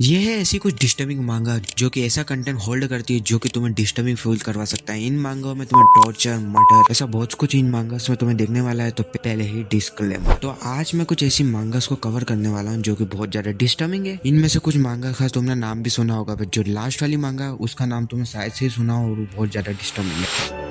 ये है ऐसी कुछ डिस्टर्बिंग मांगा जो कि ऐसा कंटेंट होल्ड करती है जो कि तुम्हें डिस्टर्बिंग फील करवा सकता है। इन मांगाओं में तुम्हें टॉर्चर, मर्डर, ऐसा बहुत कुछ इन मांगास में तुम्हें देखने वाला है। तो पहले ही डिस्क्लेमर। तो आज मैं कुछ ऐसी मांगास को कवर करने वाला हूँ जो कि बहुत ज्यादा डिस्टर्बिंग है। इनमें से कुछ मांगा खास तुमने नाम भी सुना होगा, बट जो लास्ट वाली मांगा उसका नाम तुमने शायद से ही सुना हो और वो बहुत ज्यादा डिस्टर्बिंग है।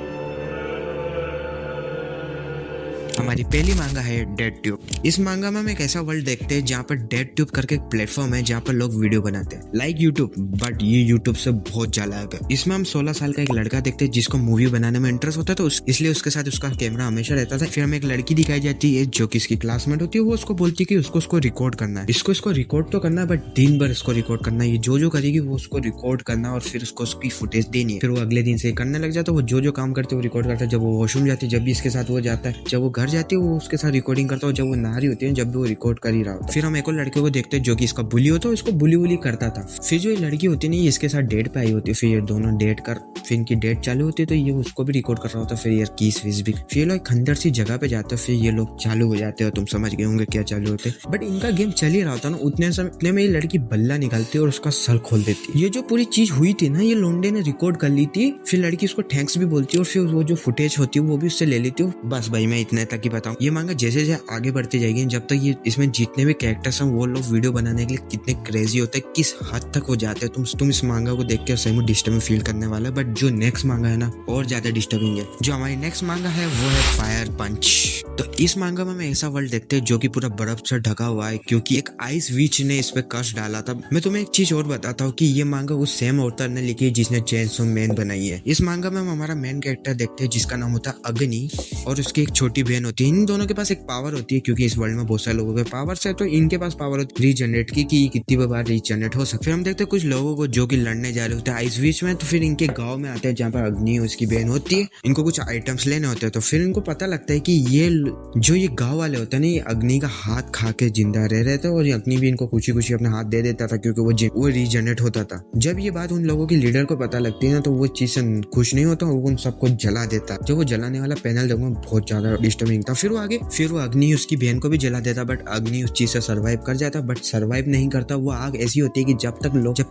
हमारी पहली मांगा है डेड ट्यूब। इस मांगा में हम एक ऐसा वर्ल्ड देखते हैं जहाँ पर डेड ट्यूब करके एक प्लेटफॉर्म है जहाँ पर लोग वीडियो बनाते हैं लाइक यूट्यूब, बट ये यूट्यूब से बहुत ज्यादा अलग है। इसमें हम 16 साल का एक लड़का देखते हैं जिसको मूवी बनाने में इंटरेस्ट होता है, तो इसलिए उसके साथ उसका कैमरा हमेशा रहता था। फिर हमें एक लड़की दिखाई जाती है जो कि इसकी क्लासमेट होती है। वो उसको बोलती है कि उसको रिकॉर्ड करना है, इसको रिकॉर्ड तो करना है, बट दिन भर इसको रिकॉर्ड करना है। ये जो करेगी वो उसको रिकॉर्ड करना है और फिर उसको उसकी फुटेज देनी है। फिर वो अगले दिन से करने लग जाता है। वो जो काम करते है वो रिकॉर्ड करता है। जब वो वॉशरूम जाती है, जब भी इसके साथ वो जाता है, जब वो घर जाती है वो उसके साथ रिकॉर्डिंग करता है। जब वो नहा रही होती है, जब भी वो रिकॉर्ड कर ही रहा होता है। फिर हम एक और लड़के को देखते हैं जो कि इसका बुली होता है, इसको बुली करता था। फिर जो ये लड़की होती है ना, इसके साथ डेट पे आई होती है। फिर ये दोनों डेट कर, फिर इनकी डेट चालू होती है तो ये उसको भी रिकॉर्ड कर रहा होता है। फिर यार किस विस भी। फिर ये लोग खंडर सी जगह पे जाते हैं। फिर ये लोग चालू हो जाते हैं। तुम समझ गए होंगे क्या चालू होते हैं। बट इनका गेम चल ही रहा होता है ना, उतने में ये लड़की बल्ला निकालती है और उसका सर खोल देती है। ये जो पूरी चीज हुई थी ना, ये लोंडे ने रिकॉर्ड कर ली थी। फिर लड़की उसको थैंक्स भी बोलती है और फिर वो जो फुटेज होती है वो भी उससे ले लेती है। बस भाई मैं इतने तक ही बताऊं। ये मांगा जैसे जैसे आगे बढ़ती जाएगी, जब तक ये इसमें जितने भी कैरेक्टर्स हैं वो लोग वीडियो बनाने के लिए कितने क्रेजी होते हैं, किस हद तक हो जाते हैं, तुम इस मांगा को देख के सही में डिस्टर्बिंग फील करने वाला है। बट जो नेक्स्ट मांगा है ना, और ज्यादा डिस्टर्बिंग है। जो हमारी नेक्स्ट मांगा है वो है फायर पंच। तो इस मांगा में हम ऐसा वर्ल्ड देखते हैं जो कि पूरा बर्फ से ढका हुआ है, क्योंकि एक आइस विच ने इस पे कर्स डाला था। मैं तुम्हें एक चीज और बताता हूँ कि ये मांगा उस सेम ऑथर ने लिखी है जिसने चेनसो मैन बनाई है। इस मांगा में हम हमारा मेन कैरेक्टर देखते हैं जिसका नाम होता है अग्नि, और उसकी एक छोटी बहन होती है। इन दोनों के पास एक पावर होती है, क्योंकि इस वर्ल्ड में बहुत सारे लोगों के पावर्स है, तो इनके पास पावर होती है रीजनरेट की, कि कितनी बार रीजनरेट हो सकते। फिर हम देखते हैं कुछ लोगों को जो कि लड़ने जा रहे होते हैं आइस बीच में। तो फिर इनके गांव में आते हैं जहाँ पर अग्नि उसकी बहन होती है। इनको कुछ आइटम्स लेने होते हैं। तो फिर इनको पता लगता है कि ये गांव वाले होते हैं ना, ये अग्नि का हाथ खा के जिंदा रह रहे थे, और अग्नि भी इनको खुशी खुशी अपना हाथ दे देता था क्योंकि वो रीजनरेट होता था। जब ये बात उन लोगों के लीडर को पता लगती है ना, तो वो चीज से खुश नहीं होता और उन सबको जला देता। जब वो जलाने वाला पैनल देखो बहुत ज्यादा डिस्टर्बिंग था। फिर वो अग्नि उसकी बहन को भी जला देता, बट अग्नि उस चीज से सर्वाइव कर जाता। बट सर्वाइव नहीं करता। वो आग ऐसी होती है कि जब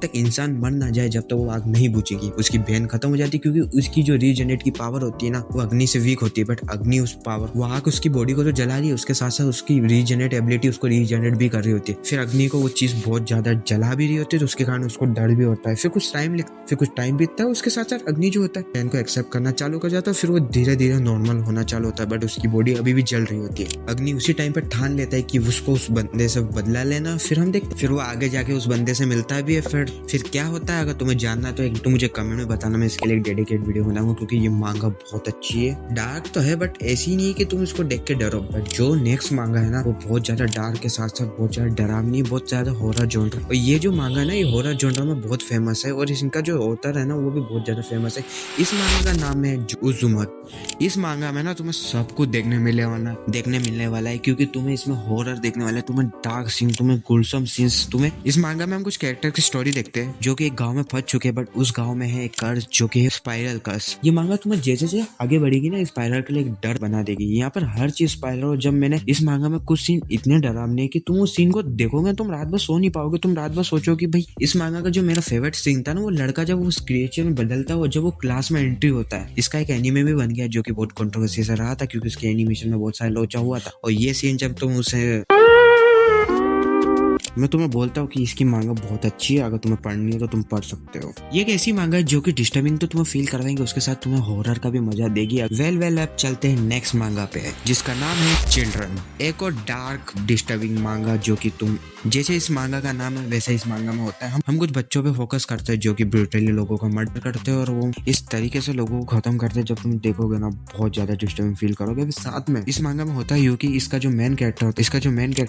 तक इंसान मर ना जाए, जब तक वो आग नहीं बुझेगी। उसकी बहन खत्म हो जाती है, क्योंकि उसकी जो रीजनरेट की पावर होती है ना, वो अग्नि से वीक होती है। बट अग्नि उस पावर, वो आग उसकी बॉडी को तो जला रही है, उसके साथ साथ उसकी रीजनरेट एबिलिटी उसको रीजनरेट भी कर रही होती है। फिर अग्नि को वो चीज बहुत ज्यादा जला भी रही होती है, तो उसके कारण उसको डर भी होता है। फिर कुछ टाइम बीतता है। उसके साथ साथ अग्नि जो होता है बहन को एक्सेप्ट करना चालू कर जाता है। फिर वो धीरे धीरे नॉर्मल होना चालू होता है, बट उसकी बॉडी अभी भी जल रही होती है। अग्नि उसी टाइम पर ठान लेता है कि उसको उस बंदे से बदला लेना। फिर हम देखते, फिर वो आगे जाके उस बंदे से मिलता भी है। फिर क्या होता है, अगर तुम्हें जानना है तो एक तो मुझे कमेंट में बताना। मैं इसके लिए एक डेडिकेट वीडियो बनाऊंगा, क्योंकि ये मांगा बहुत अच्छी है। डार्क तो है, बट ऐसी नहीं है कि तुम इसको देख के डरो। बट जो नेक्स्ट मांगा है ना, वो बहुत ज्यादा डार्क के साथ साथ बहुत ज्यादा डरावनी, बहुत ज्यादा हॉरर जॉनर। और ये जो मांगा है ना, ये हॉरर जॉनर में बहुत फेमस है, और इनका जो ऑथर है ना, वो भी बहुत ज्यादा फेमस है। इस मांगा का नाम है उज़ुमकी। इस मांगा में ना तुम्हें सब कुछ देखने मिलने वाला है, क्योंकि तुम्हें इसमें हॉरर देखने वाला है, तुम्हें डार्क सीन, तुम्हें गुलसम सीन्स। तुम्हें इस मांगा में हम कुछ कैरेक्टर की स्टोरी देखते हैं जो कि एक गांव में फंस चुके हैं, बट उस गांव में है एक कर्स जो कि है स्पाइरल कर्स। ये मांगा तुम्हें जैसे जैसे आगे बढ़ेगी ना, स्पाइरल के लिए एक डर बना देगी। यहाँ पर हर चीज स्पाइरल। और जब मैंने इस मांगा में कुछ सीन इतने डरावने कि तुम उस सीन को देखोगे तुम रात भर सो नहीं पाओगे। तुम रात भर सोचो कि भाई, इस मांगा का जो मेरा फेवरेट सीन था ना, वो लड़का जब उस क्रिएचर में बदलता है और जब वो क्लास में एंट्री होता है। इसका एक एनीमे भी बन गया जो कि बहुत कंट्रोवर्सी से रहा था, क्योंकि उसके एनिमेशन में बहुत सारा लोचा हुआ था। और ये सीन जब तुम उसे, मैं तुम्हें बोलता हूँ कि इसकी मांगा बहुत अच्छी है। अगर तुम्हें पढ़नी है तो तुम पढ़ सकते हो। ये एक ऐसी मांगा है जो कि डिस्टर्बिंग तो तुम्हें फील करवाएंगे, उसके साथ तुम्हें हॉरर का भी मजा देगी। वेल अब चलते हैं नेक्स्ट मांगा पे, जिसका नाम है चिल्ड्रन। एक और डार्क डिस्टर्बिंग मांगा जो कि तुम, जैसे इस मांगा का नाम है वैसे इस मांगा में होता है। हम कुछ बच्चों पे फोकस करते हैं जो कि ब्रूटली लोगों का मर्डर करते हैं, और वो इस तरीके से लोगों को खत्म करते हैं। जब तुम देखोगे ना, बहुत ज्यादा डिस्टर्बिंग फील करोगे। साथ में इस मांगा में होता है कि इसका जो मेन कैरेक्टर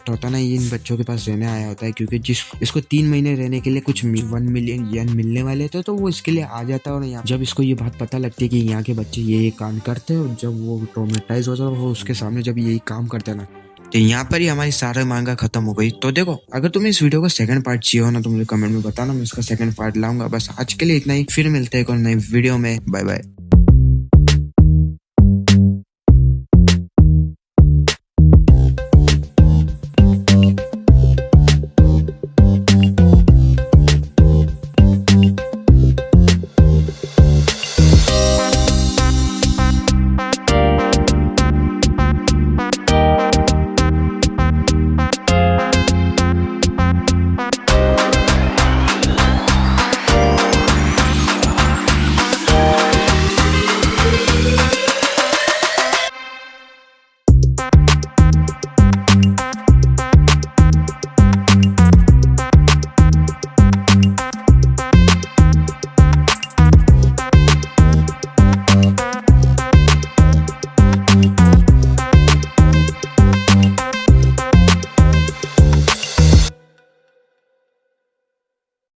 होता है ना, ये इन बच्चों के पास रहने आया होता है, क्योंकि इसको 3 महीने रहने के लिए कुछ 1 मिलियन येन मिलने वाले थे। तो वो इसके लिए आ जाता है, और यहाँ जब इसको ये बात पता लगती है कि यहाँ के बच्चे ये कांड करते हैं, और जब वो ट्रॉमेटाइज होता है, वो उसके सामने जब यही काम करते हैं ना, तो यहाँ पर ही हमारी सारा मांगा खत्म हो गई। तो देखो, अगर तुम्हें इस वीडियो का सेकंड पार्ट चाहिए हो ना, तो मुझे कमेंट में बताना, मैं इसका सेकंड पार्ट लाऊंगा। बस आज के लिए इतना ही। फिर मिलते हैं एक और नई वीडियो में। Bye bye.